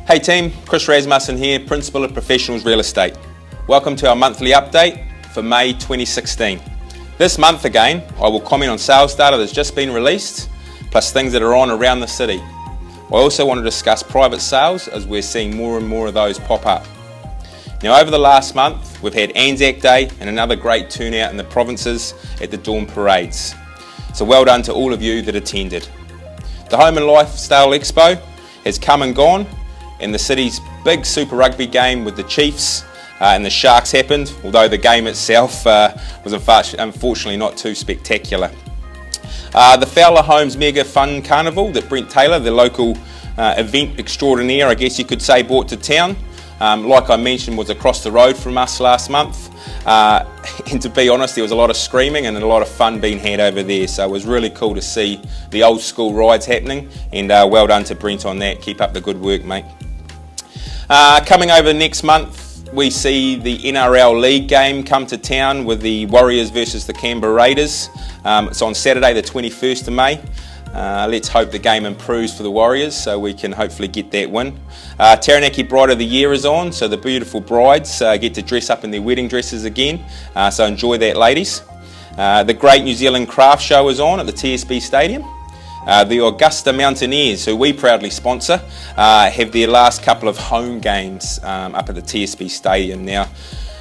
Hey team, Kris Rasmussen here, Principal of Professionals Real Estate. Welcome to our monthly update for May 2016. This month again, I will comment on sales data that's just been released, plus things that are on around the city. I also want to discuss private sales as we're seeing more and more of those pop up. Now over the last month, we've had Anzac Day and another great turnout in the provinces at the Dawn Parades. So well done to all of you that attended. The Home and Lifestyle Expo has come and gone, and the city's big Super Rugby game with the Chiefs and the Sharks happened, although the game itself was unfortunately not too spectacular. The Fowler Homes Mega Fun Carnival that Brent Taylor, the local event extraordinaire, I guess you could say, brought to town, like I mentioned, was across the road from us last month. And to be honest, there was a lot of screaming and a lot of fun being had over there, so it was really cool to see the old school rides happening, and well done to Brent on that. Keep up the good work, mate. Coming over next month, we see the NRL League game come to town with the Warriors versus the Canberra Raiders. It's on Saturday the 21st of May. Let's hope the game improves for the Warriors so we can hopefully get that win. Taranaki Bride of the Year is on, so the beautiful brides get to dress up in their wedding dresses again, so enjoy that, ladies. The Great New Zealand Craft Show is on at the TSB Stadium. The Augusta Mountaineers, who we proudly sponsor, have their last couple of home games up at the TSB Stadium. Now,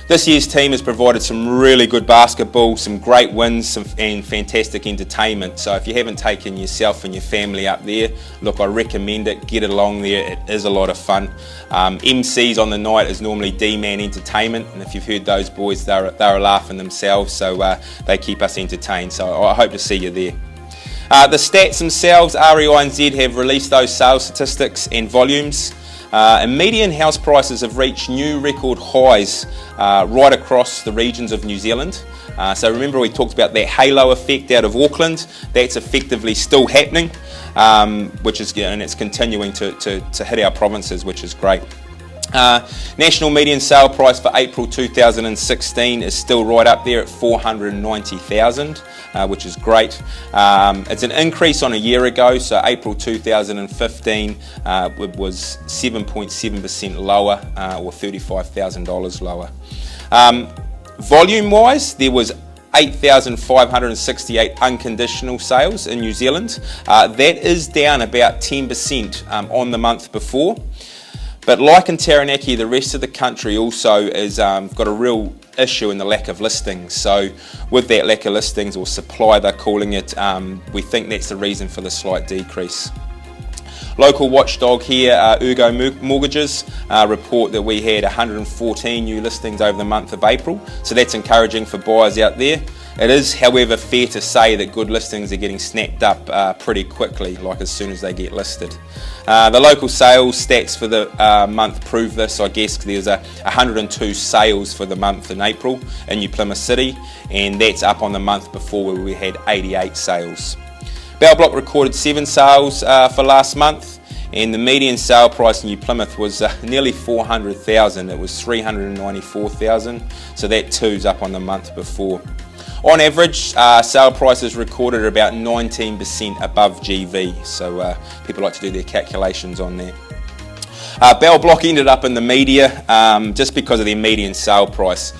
this year's team has provided some really good basketball, some great wins, and fantastic entertainment. So if you haven't taken yourself and your family up there, look, I recommend it. Get it along there. It is a lot of fun. MCs on the night is normally D-Man Entertainment, and if you've heard those boys, they're laughing themselves, so they keep us entertained. So I hope to see you there. The stats themselves, REI and Z have released those sales statistics and volumes. And median house prices have reached new record highs right across the regions of New Zealand. So remember, we talked about that halo effect out of Auckland. That's effectively still happening, and it's continuing to hit our provinces, which is great. National median sale price for April 2016 is still right up there at $490,000, which is great. It's an increase on a year ago, so April 2015 was 7.7% lower, or $35,000 lower. Volume-wise, there was 8,568 unconditional sales in New Zealand. That is down about 10% on the month before. But like in Taranaki, the rest of the country also has got a real issue in the lack of listings. So with that lack of listings, or supply they're calling it, we think that's the reason for the slight decrease. Local watchdog here, Ergo Mortgages, report that we had 114 new listings over the month of April. So that's encouraging for buyers out there. It is, however, fair to say that good listings are getting snapped up pretty quickly, like as soon as they get listed. The local sales stats for the month prove this. I guess there's 102 sales for the month in April in New Plymouth City, and that's up on the month before where we had 88 sales. Bell Block recorded 7 sales for last month, and the median sale price in New Plymouth was nearly $400,000. It was $394,000, so that too's up on the month before. On average, sale prices recorded are about 19% above GV, so people like to do their calculations on that. Bell Block ended up in the media just because of their median sale price.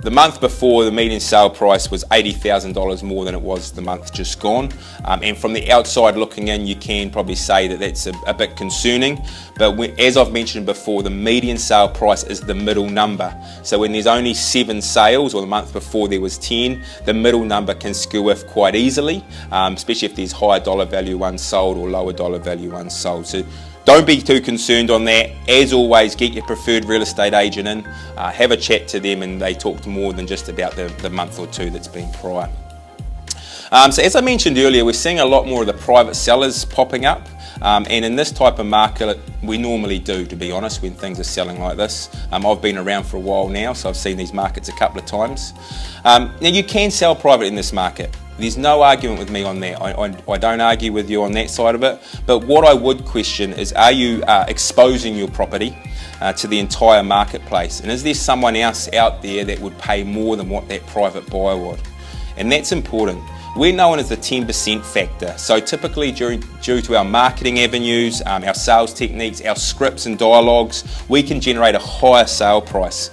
The month before, the median sale price was $80,000 more than it was the month just gone. And from the outside looking in, you can probably say that that's a bit concerning. But as I've mentioned before, the median sale price is the middle number. So when there's only 7 sales, or the month before there was 10, the middle number can skew if quite easily, especially if there's higher dollar value unsold or lower dollar value unsold. So don't be too concerned on that. As always, get your preferred real estate agent in, have a chat to them, and they talked more than just about the month or two that's been prior. So as I mentioned earlier, we're seeing a lot more of the private sellers popping up, and in this type of market we normally do, to be honest, when things are selling like this. I've been around for a while now, so I've seen these markets a couple of times. Now you can sell private in this market. There's no argument with me on that. I don't argue with you on that side of it. But what I would question is, are you exposing your property to the entire marketplace? And is there someone else out there that would pay more than what that private buyer would? And that's important. we're known as the 10% factor. So typically due to our marketing avenues, our sales techniques, our scripts and dialogues, we can generate a higher sale price.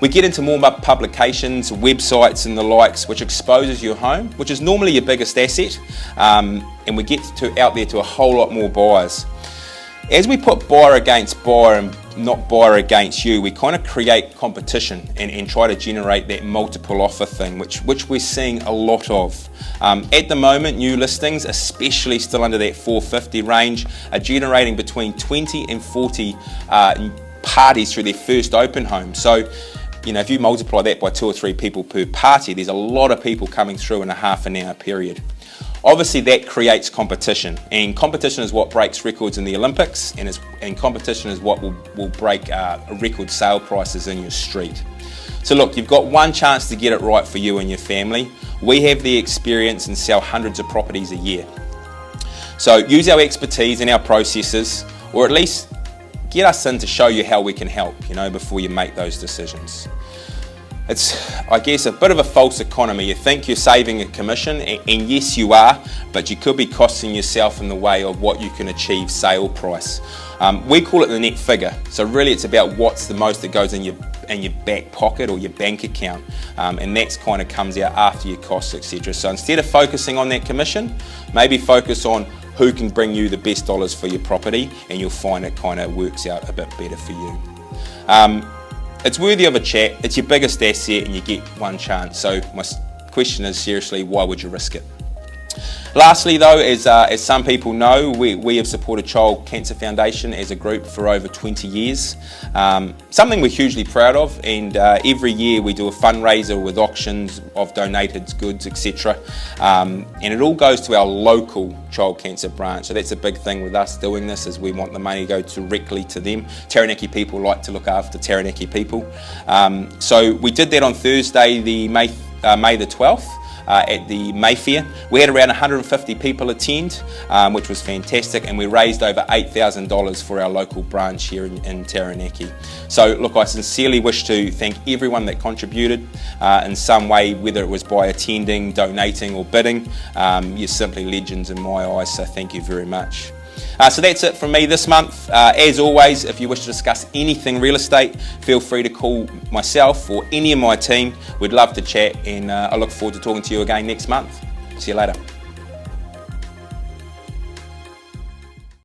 We get into more publications, websites and the likes, which exposes your home, which is normally your biggest asset, and we get out there to a whole lot more buyers. As we put buyer against buyer and not buyer against you, we kind of create competition and try to generate that multiple offer thing, which we're seeing a lot of. At the moment, new listings, especially still under that 450 range, are generating between 20 and 40 parties through their first open home. So, you know, if you multiply that by 2 or 3 people per party, there's a lot of people coming through in a half an hour period. Obviously that creates competition, and competition is what breaks records in the Olympics, and competition is what will break record sale prices in your street. So look, you've got one chance to get it right for you and your family. We have the experience and sell hundreds of properties a year. So use our expertise and our processes, or at least get us in to show you how we can help, you know, before you make those decisions. It's, I guess, a bit of a false economy. You think you're saving a commission, and yes you are, but you could be costing yourself in the way of what you can achieve sale price. We call it the net figure. So really it's about what's the most that goes in your back pocket or your bank account, and that's kind of comes out after your costs, etc. So instead of focusing on that commission, maybe focus on who can bring you the best dollars for your property, and you'll find it kind of works out a bit better for you. It's worthy of a chat. It's your biggest asset and you get one chance. So my question is, seriously, why would you risk it? Lastly though, as some people know, we have supported Child Cancer Foundation as a group for over 20 years. Something we're hugely proud of, and every year we do a fundraiser with auctions of donated goods, etc. And it all goes to our local child cancer branch. So that's a big thing with us doing this, is we want the money to go directly to them. Taranaki people like to look after Taranaki people. So we did that on Thursday, the May the 12th. At the Mayfair. We had around 150 people attend, which was fantastic, and we raised over $8,000 for our local branch here in Taranaki. So look, I sincerely wish to thank everyone that contributed in some way, whether it was by attending, donating or bidding. You're simply legends in my eyes, so thank you very much. So that's it from me this month. As always, if you wish to discuss anything real estate, feel free to call myself or any of my team. We'd love to chat, and I look forward to talking to you again next month. See you later.